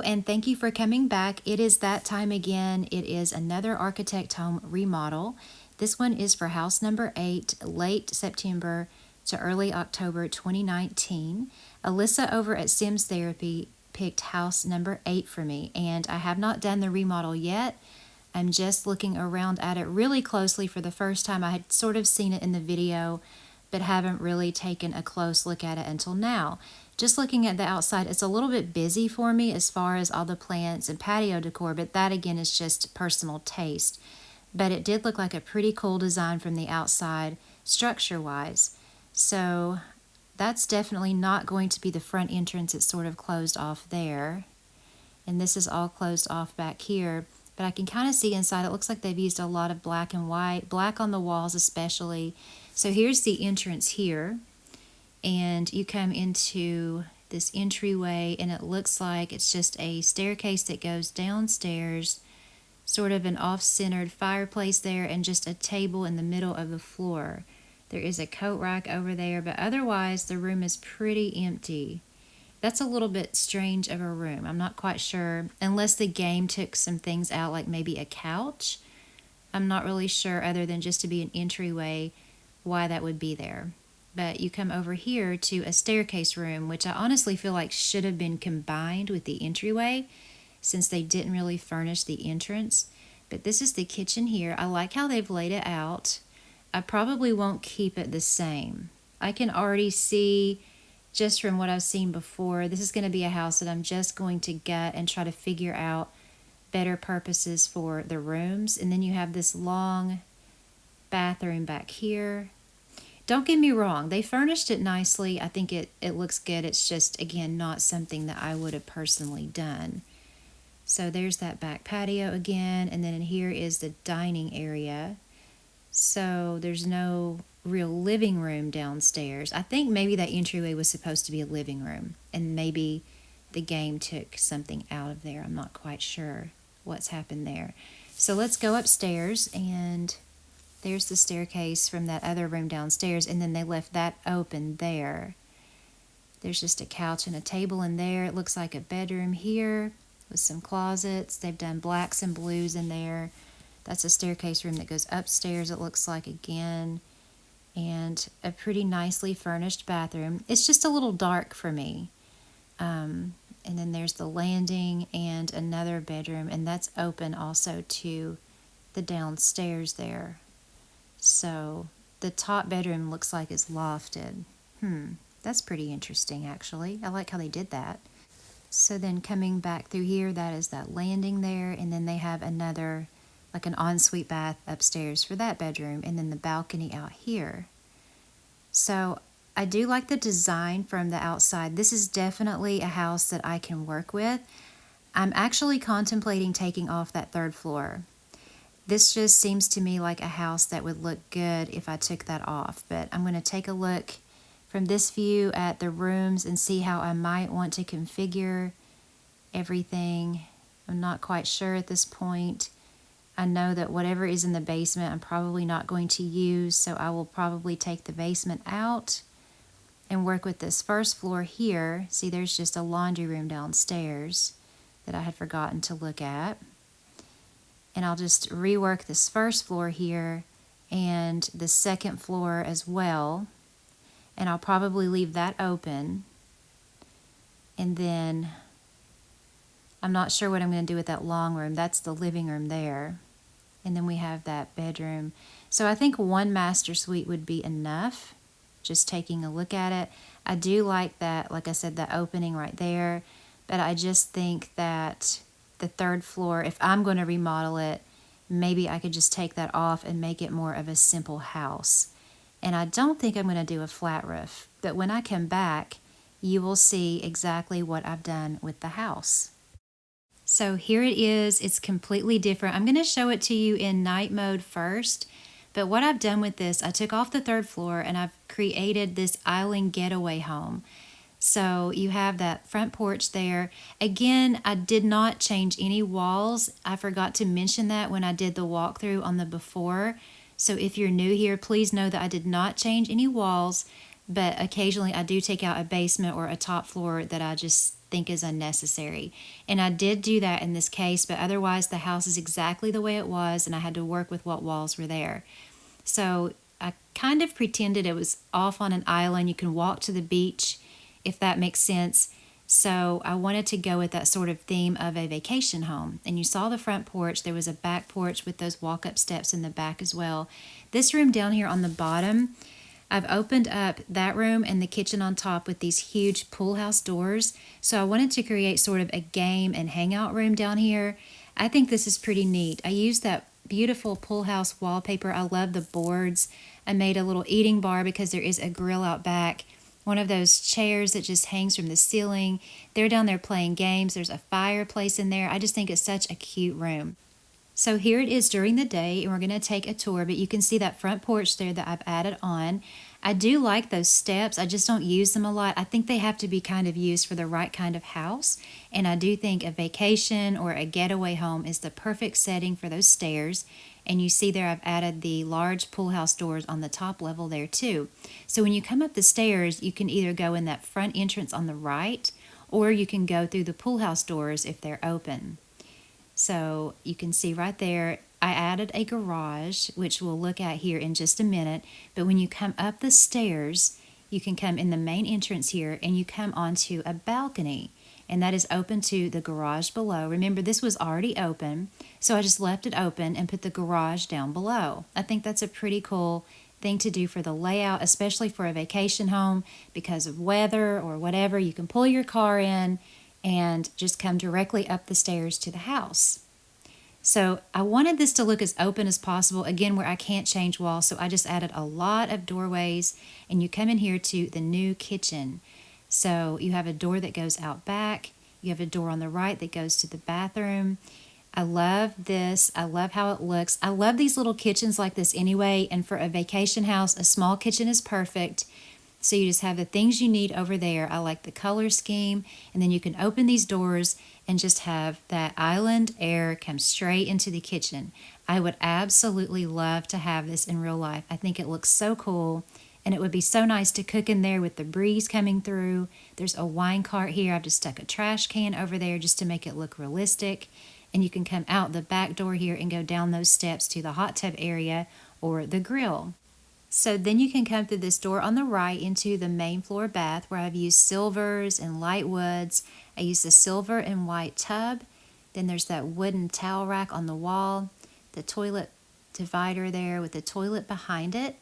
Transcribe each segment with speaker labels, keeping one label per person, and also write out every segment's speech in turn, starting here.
Speaker 1: and thank you for coming back. It is that time again. It is another architect home remodel. This one is for house number 8, late September to early October 2019. Alyssa over at Sims Therapy picked house number 8 for me, and I have not done the remodel yet. I'm just looking around at it really closely for the first time. I had sort of seen it in the video, but haven't really taken a close look at it until now. Just looking at the outside, it's a little bit busy for me as far as all the plants and patio decor, but that again is just personal taste. But it did look like a pretty cool design from the outside, structure-wise. So that's definitely not going to be the front entrance. It's sort of closed off there. And this is all closed off back here. But I can kind of see inside. It looks like they've used a lot of black and white, black on the walls especially. So here's the entrance here. And you come into this entryway, and it looks like it's just a staircase that goes downstairs, sort of an off-centered fireplace there, and just a table in the middle of the floor. There is a coat rack over there, but otherwise the room is pretty empty. That's a little bit strange of a room. I'm not quite sure, unless the game took some things out, like maybe a couch. I'm not really sure, other than just to be an entryway, why that would be there. But you come over here to a staircase room, which I honestly feel like should have been combined with the entryway, since they didn't really furnish the entrance. But this is the kitchen here. I like how they've laid it out. I probably won't keep it the same. I can already see, just from what I've seen before, this is going to be a house that I'm just going to get and try to figure out better purposes for the rooms. And then you have this long bathroom back here. Don't get me wrong, they furnished it nicely. I think it looks good. It's just, again, not something that I would have personally done. So there's that back patio again, and then in here is the dining area. So there's no real living room downstairs. I think maybe that entryway was supposed to be a living room, and maybe the game took something out of there. I'm not quite sure what's happened there. So let's go upstairs, and there's the staircase from that other room downstairs, and then they left that open there. There's just a couch and a table in there. It looks like a bedroom here with some closets. They've done blacks and blues in there. That's a staircase room that goes upstairs, it looks like, again. And a pretty nicely furnished bathroom. It's just a little dark for me. And then there's the landing and another bedroom, and that's open also to the downstairs there. So the top bedroom looks like it's lofted. That's pretty interesting, actually. I like how they did that. So then coming back through here, that is that landing there, and then they have another, like an ensuite bath upstairs for that bedroom, and then the balcony out here. So I do like the design from the outside. This is definitely a house that I can work with. I'm actually contemplating taking off that third floor. This just seems to me like a house that would look good if I took that off. But I'm going to take a look from this view at the rooms and see how I might want to configure everything. I'm not quite sure at this point. I know that whatever is in the basement I'm probably not going to use, so I will probably take the basement out and work with this first floor here. See, there's just a laundry room downstairs that I had forgotten to look at. And I'll just rework this first floor here and the second floor as well. And I'll probably leave that open. And then I'm not sure what I'm going to do with that long room. That's the living room there. And then we have that bedroom. So I think one master suite would be enough, just taking a look at it. I do like that, like I said, the opening right there. But I just think that the third floor, if I'm going to remodel it, maybe I could just take that off and make it more of a simple house. And I don't think I'm going to do a flat roof. But when I come back, you will see exactly what I've done with the house. So here it is. It's completely different. I'm going to show it to you in night mode first. But what I've done with this, I took off the third floor and I've created this island getaway home. So you have that front porch there. Again, I did not change any walls. I forgot to mention that when I did the walkthrough on the before. So if you're new here, please know that I did not change any walls. but occasionally I do take out a basement or a top floor that I just think is unnecessary. And I did do that in this case, but otherwise the house is exactly the way it was, and I had to work with what walls were there. So I kind of pretended it was off on an island. You can walk to the beach, if that makes sense. So I wanted to go with that sort of theme of a vacation home. And you saw the front porch. There was a back porch with those walk-up steps in the back as well. This room down here on the bottom, I've opened up that room and the kitchen on top with these huge pool house doors. So I wanted to create sort of a game and hangout room down here. I think this is pretty neat. I used that beautiful pool house wallpaper. I love the boards. I made a little eating bar because there is a grill out back. One of those chairs that just hangs from the ceiling. They're down there playing games. There's a fireplace in there. I just think it's such a cute room. So here it is during the day, and we're going to take a tour, but you can see that front porch there that I've added on. I do like those steps. I just don't use them a lot. I think they have to be kind of used for the right kind of house, and I do think a vacation or a getaway home is the perfect setting for those stairs. And you see there I've added the large pool house doors on the top level there too. So when you come up the stairs, you can either go in that front entrance on the right, or you can go through the pool house doors if they're open. So you can see right there, I added a garage, which we'll look at here in just a minute. But when you come up the stairs, you can come in the main entrance here and you come onto a balcony. And that is open to the garage below. Remember, this was already open, so I just left it open and put the garage down below. I think that's a pretty cool thing to do for the layout, especially for a vacation home because of weather or whatever. You can pull your car in and just come directly up the stairs to the house. So I wanted this to look as open as possible, again, where I can't change walls, so I just added a lot of doorways, and you come in here to the new kitchen. So you have a door that goes out back, you have a door on the right that goes to the bathroom. I love this. I love how it looks. I love these little kitchens like this anyway, and for a vacation house, a small kitchen is perfect. So you just have the things you need over there. I like the color scheme, and then you can open these doors and just have that island air come straight into the kitchen. I would absolutely love to have this in real life. I think it looks so cool, and it would be so nice to cook in there with the breeze coming through. There's a wine cart here. I've just stuck a trash can over there just to make it look realistic. And you can come out the back door here and go down those steps to the hot tub area or the grill. So then you can come through this door on the right into the main floor bath where I've used silvers and light woods. I used the silver and white tub. Then there's that wooden towel rack on the wall, the toilet divider there with the toilet behind it,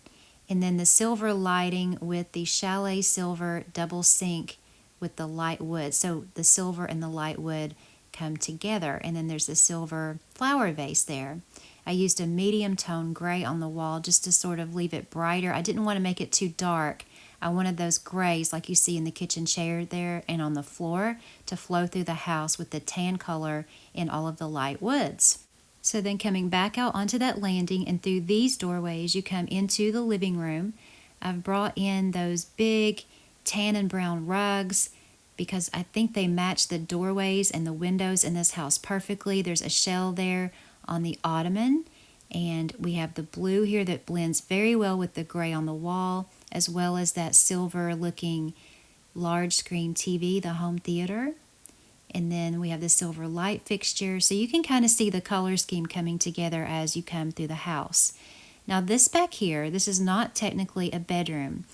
Speaker 1: and then the silver lighting with the chalet silver double sink with the light wood. So the silver and the light wood come together, and then there's the silver flower vase there. I used a medium tone gray on the wall just to sort of leave it brighter. I didn't want to make it too dark. I wanted those grays like you see in the kitchen chair there and on the floor to flow through the house with the tan color in all of the light woods. So then coming back out onto that landing and through these doorways, you come into the living room. I've brought in those big tan and brown rugs because I think they match the doorways and the windows in this house perfectly. There's a shell there on the ottoman, and we have the blue here that blends very well with the gray on the wall, as well as that silver looking large screen TV, the home theater. And then we have the silver light fixture, so you can kind of see the color scheme coming together as you come through the house. Now this back here, this is not technically a bedroom.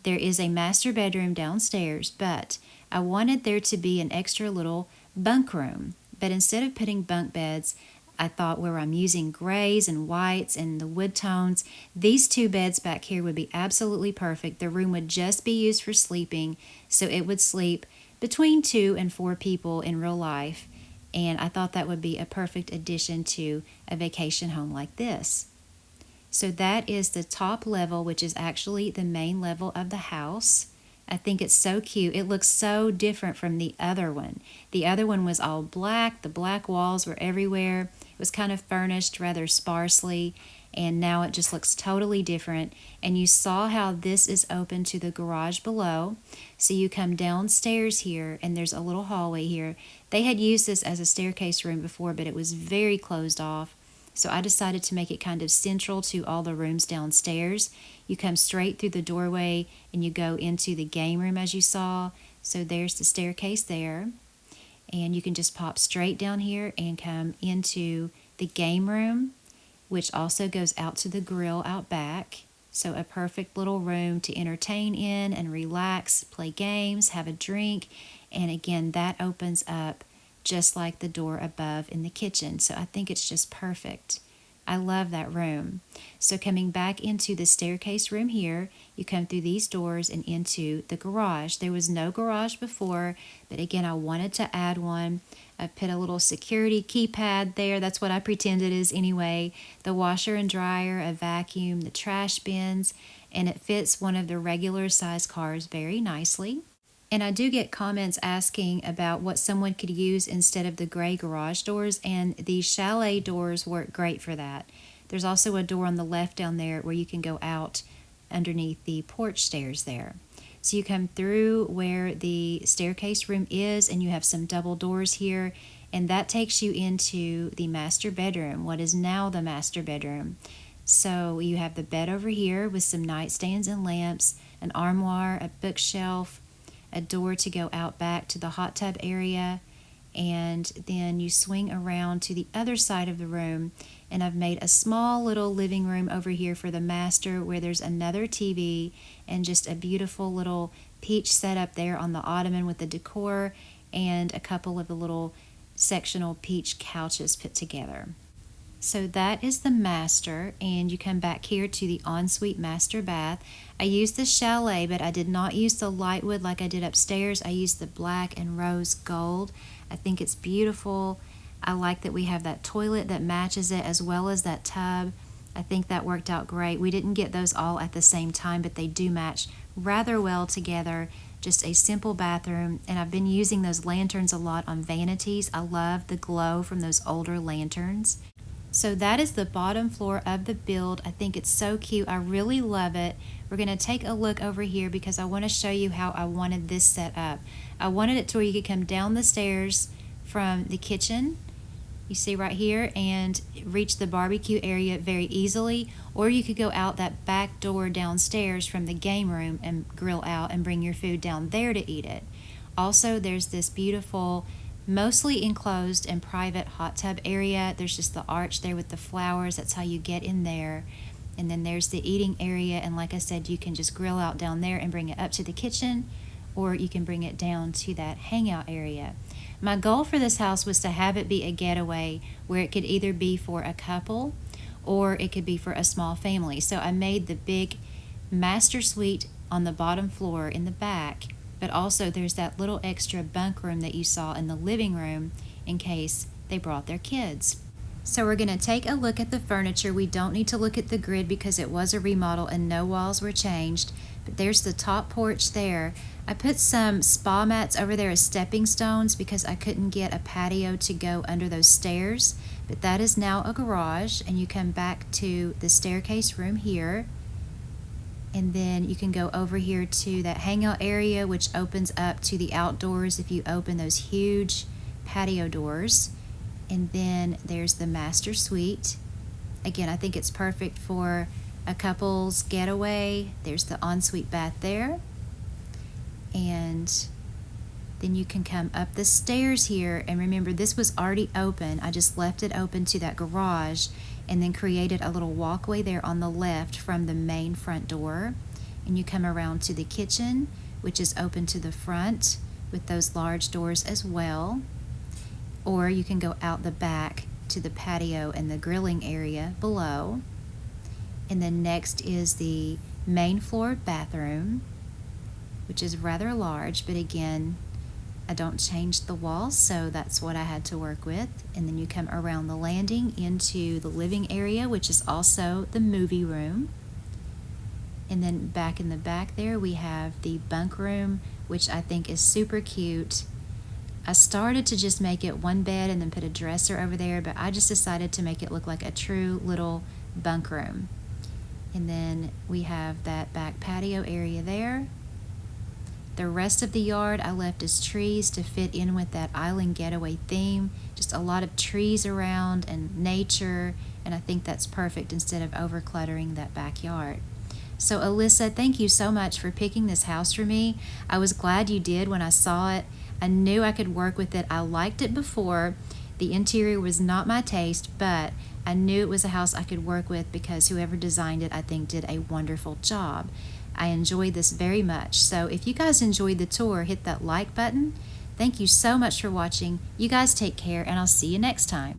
Speaker 1: There is a master bedroom downstairs, but I wanted there to be an extra little bunk room. But instead of putting bunk beds, I thought where I'm using grays and whites and the wood tones, these two beds back here would be absolutely perfect. The room would just be used for sleeping, so it would sleep between 2 and 4 people in real life, and I thought that would be a perfect addition to a vacation home like this. So that is the top level, which is actually the main level of the house. I think it's so cute. It looks so different from the other one. The other one was all black. The black walls were everywhere. It was kind of furnished rather sparsely, and now it just looks totally different. And you saw how this is open to the garage below. So you come downstairs here, and there's a little hallway here. They had used this as a staircase room before, but it was very closed off. So I decided to make it kind of central to all the rooms downstairs. You come straight through the doorway and you go into the game room as you saw. So there's the staircase there. And you can just pop straight down here and come into the game room, which also goes out to the grill out back. So a perfect little room to entertain in and relax, play games, have a drink. And again, that opens up just like the door above in the kitchen. So I think it's just perfect. I love that room. So coming back into the staircase room here, you come through these doors and into the garage. There was no garage before, but again, I wanted to add one. I put a little security keypad there. That's what I pretend it is anyway. The washer and dryer, a vacuum, the trash bins, and it fits one of the regular size cars very nicely. And I do get comments asking about what someone could use instead of the gray garage doors, and the chalet doors work great for that. There's also a door on the left down there where you can go out underneath the porch stairs there. So you come through where the staircase room is, and you have some double doors here, and that takes you into the master bedroom, what is now the master bedroom. So you have the bed over here with some nightstands and lamps, an armoire, a bookshelf, a door to go out back to the hot tub area, and then you swing around to the other side of the room, and I've made a small little living room over here for the master where there's another TV and just a beautiful little peach setup there on the ottoman with the decor and a couple of the little sectional peach couches put together. So that is the master, and you come back here to the ensuite master bath. I used the chalet, but I did not use the light wood like I did upstairs. I used the black and rose gold. I think it's beautiful. I like that we have that toilet that matches it as well as that tub. I think that worked out great. We didn't get those all at the same time, but they do match rather well together. Just a simple bathroom, and I've been using those lanterns a lot on vanities. I love the glow from those older lanterns. So that is the bottom floor of the build. I think it's so cute. I really love it. We're going to take a look over here because I want to show you how I wanted this set up. I wanted it to where you could come down the stairs from the kitchen, you see right here, and reach the barbecue area very easily, or you could go out that back door downstairs from the game room and grill out and bring your food down there to eat it. Also, there's this beautiful mostly enclosed and private hot tub area. There's just the arch there with the flowers. That's how you get in there. And then there's the eating area, and like I said, you can just grill out down there and bring it up to the kitchen, or you can bring it down to that hangout area. My goal for this house was to have it be a getaway where it could either be for a couple or it could be for a small family. So I made the big master suite on the bottom floor in the back, but also there's that little extra bunk room that you saw in the living room in case they brought their kids. So we're going to take a look at the furniture. We don't need to look at the grid because it was a remodel and no walls were changed. But there's the top porch there. I put some spa mats over there as stepping stones because I couldn't get a patio to go under those stairs. But that is now a garage, and you come back to the staircase room here. And then you can go over here to that hangout area, which opens up to the outdoors if you open those huge patio doors. And then there's the master suite. Again, I think it's perfect for a couple's getaway. There's the ensuite bath there. And then you can come up the stairs here. And remember, this was already open. I just left it open to that garage and then created a little walkway there on the left from the main front door. And you come around to the kitchen, which is open to the front with those large doors as well. Or you can go out the back to the patio and the grilling area below. And then next is the main floor bathroom, which is rather large, but again, I don't change the walls, so that's what I had to work with. And then you come around the landing into the living area, which is also the movie room. And then back in the back there, we have the bunk room, which I think is super cute. I started to just make it one bed and then put a dresser over there, but I just decided to make it look like a true little bunk room. And then we have that back patio area there. The rest of the yard I left as trees to fit in with that island getaway theme. Just a lot of trees around and nature and I think that's perfect instead of overcluttering that backyard. So Alyssa, thank you so much for picking this house for me. I was glad you did when I saw it. I knew I could work with it. I liked it before. The interior was not my taste, but I knew it was a house I could work with because whoever designed it, I think, did a wonderful job. I enjoyed this very much. So if you guys enjoyed the tour, hit that like button. Thank you so much for watching. You guys take care, and I'll see you next time.